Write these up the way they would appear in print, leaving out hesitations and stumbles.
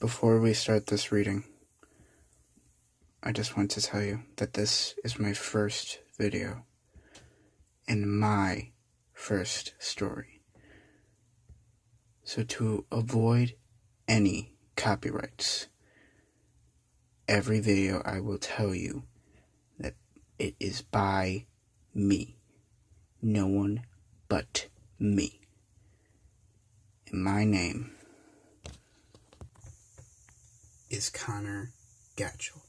Before we start this reading, I just want to tell you that this is my first video and my first story. So to avoid any copyrights, every video I will tell you that it is by me. No one but me. And my name is Connor Gatchell.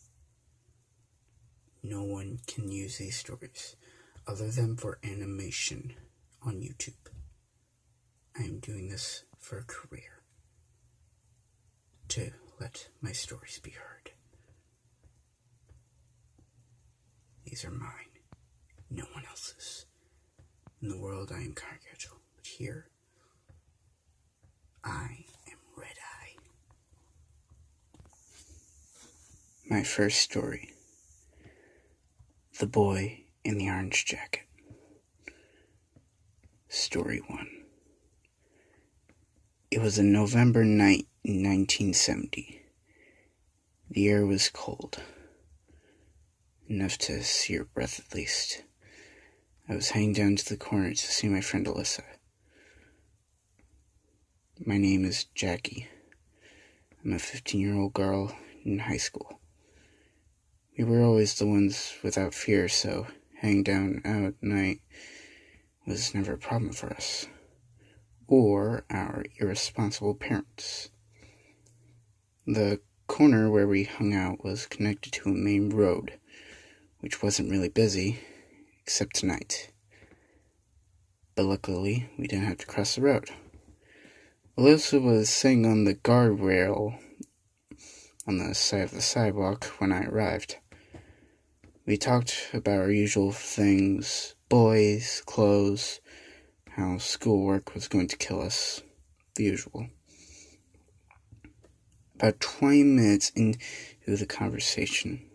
No one can use these stories other than for animation on YouTube. I am doing this for a career, to let my stories be heard. These are mine, no one else's. In the world, I am Connor Gatchell, but here, I am Red Eye. My first story. The Boy in the Orange Jacket. Story 1. It was a November night in 1970. The air was cold, enough to see your breath at least. I was heading down to the corner to see my friend Alyssa. My name is Jackie. I'm a 15-year-old girl in high school. We were always the ones without fear, so hanging down out at night was never a problem for us, or our irresponsible parents. The corner where we hung out was connected to a main road, which wasn't really busy, except tonight. But luckily, we didn't have to cross the road. Alyssa was sitting on the guardrail on the side of the sidewalk when I arrived. We talked about our usual things, boys, clothes, how schoolwork was going to kill us, the usual. About 20 minutes into the conversation,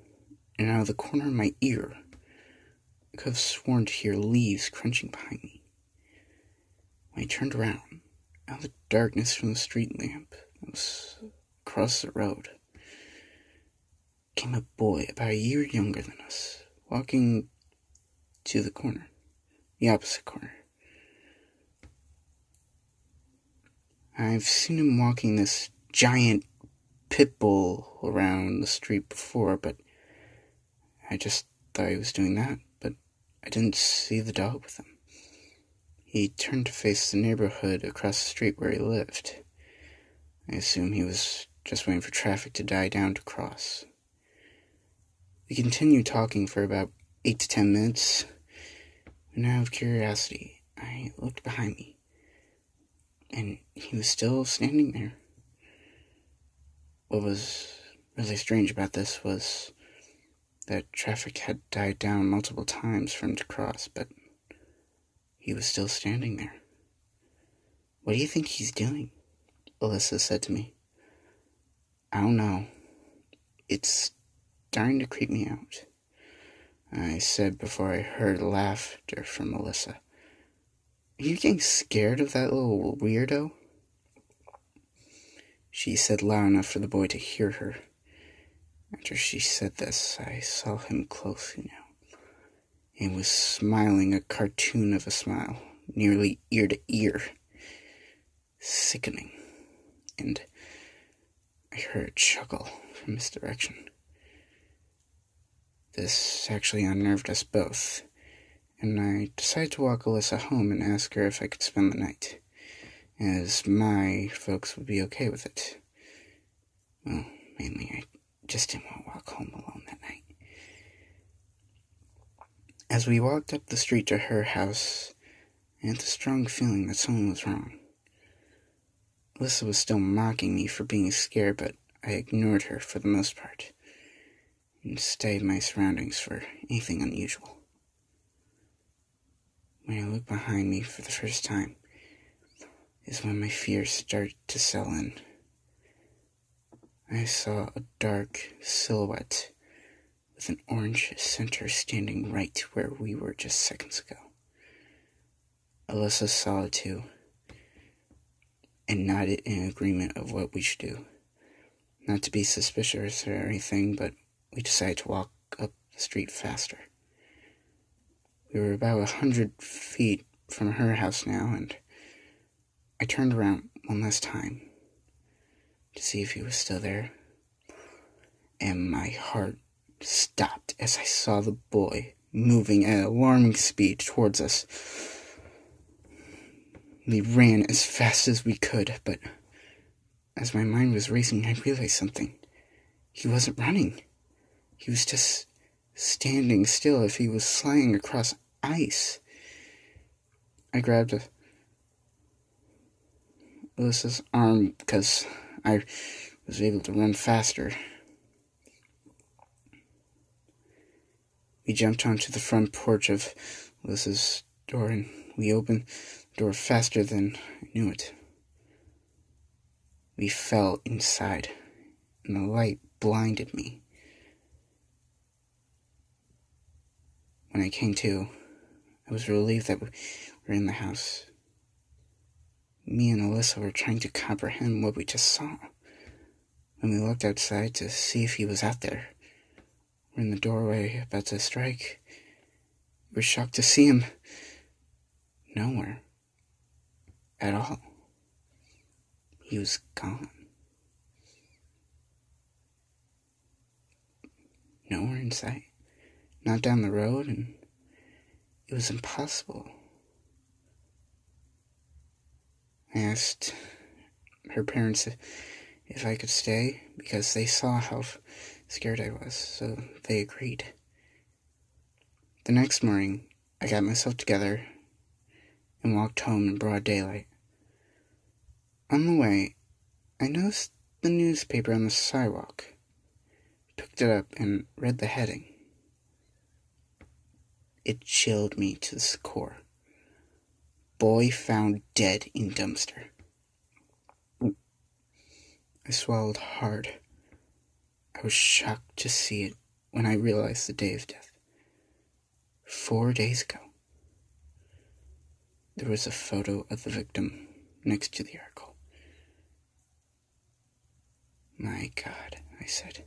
and out of the corner of my ear, I could have sworn to hear leaves crunching behind me. When I turned around, out of the darkness from the street lamp that was across the road, came a boy about a year younger than us, walking to the corner, the opposite corner. I've seen him walking this giant pit bull around the street before, but I just thought he was doing that, but I didn't see the dog with him. He turned to face the neighborhood across the street where he lived. I assume he was just waiting for traffic to die down to cross. We continued talking for about 8 to 10 minutes, and out of curiosity, I looked behind me, and he was still standing there. What was really strange about this was that traffic had died down multiple times for him to cross, but he was still standing there. "What do you think he's doing?" Alyssa said to me. "I don't know. It's starting to creep me out," I said before I heard laughter from Alyssa. "Are you getting scared of that little weirdo?" She said loud enough for the boy to hear her. After she said this, I saw him closely now. He was smiling a cartoon of a smile, nearly ear to ear. Sickening. And I heard a chuckle from his direction. This actually unnerved us both, and I decided to walk Alyssa home and ask her if I could spend the night, as my folks would be okay with it. Well, mainly I just didn't want to walk home alone that night. As we walked up the street to her house, I had the strong feeling that something was wrong. Alyssa was still mocking me for being scared, but I ignored her for the most part, and studied my surroundings for anything unusual. When I looked behind me for the first time is when my fears started to settle in. I saw a dark silhouette with an orange center standing right where we were just seconds ago. Alyssa saw it too, and nodded in agreement of what we should do. Not to be suspicious or anything, but we decided to walk up the street faster. We were about 100 feet from her house now, and I turned around one last time to see if he was still there, and my heart stopped as I saw the boy moving at alarming speed towards us. We ran as fast as we could, but as my mind was racing, I realized something. He wasn't running. He was just standing still as if he was sliding across ice. I grabbed Alyssa's arm because I was able to run faster. We jumped onto the front porch of Alyssa's door, and we opened the door faster than I knew it. We fell inside, and the light blinded me. When I came to, I was relieved that we were in the house. Me and Alyssa were trying to comprehend what we just saw. When we looked outside to see if he was out there, we're in the doorway about to strike. We were shocked to see him nowhere at all. He was gone. Nowhere in sight. Not down the road, and it was impossible. I asked her parents if I could stay because they saw how scared I was, so they agreed. The next morning, I got myself together and walked home in broad daylight. On the way, I noticed the newspaper on the sidewalk, picked it up, and read the heading. It chilled me to the core. Boy found dead in dumpster. I swallowed hard. I was shocked to see it when I realized the day of death. 4 days ago. There was a photo of the victim next to the article. My God, I said.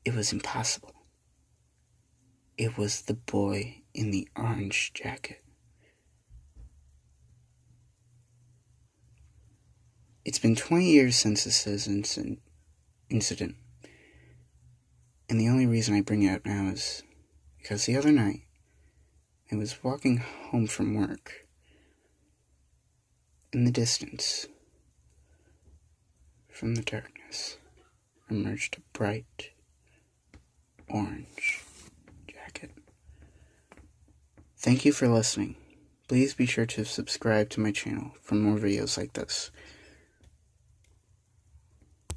It was impossible. It was the boy in the orange jacket. It's been 20 years since this incident, and the only reason I bring it up now is because the other night, I was walking home from work. In the distance, from the darkness, emerged a bright orange jacket. Thank you for listening. Please be sure to subscribe to my channel for more videos like this.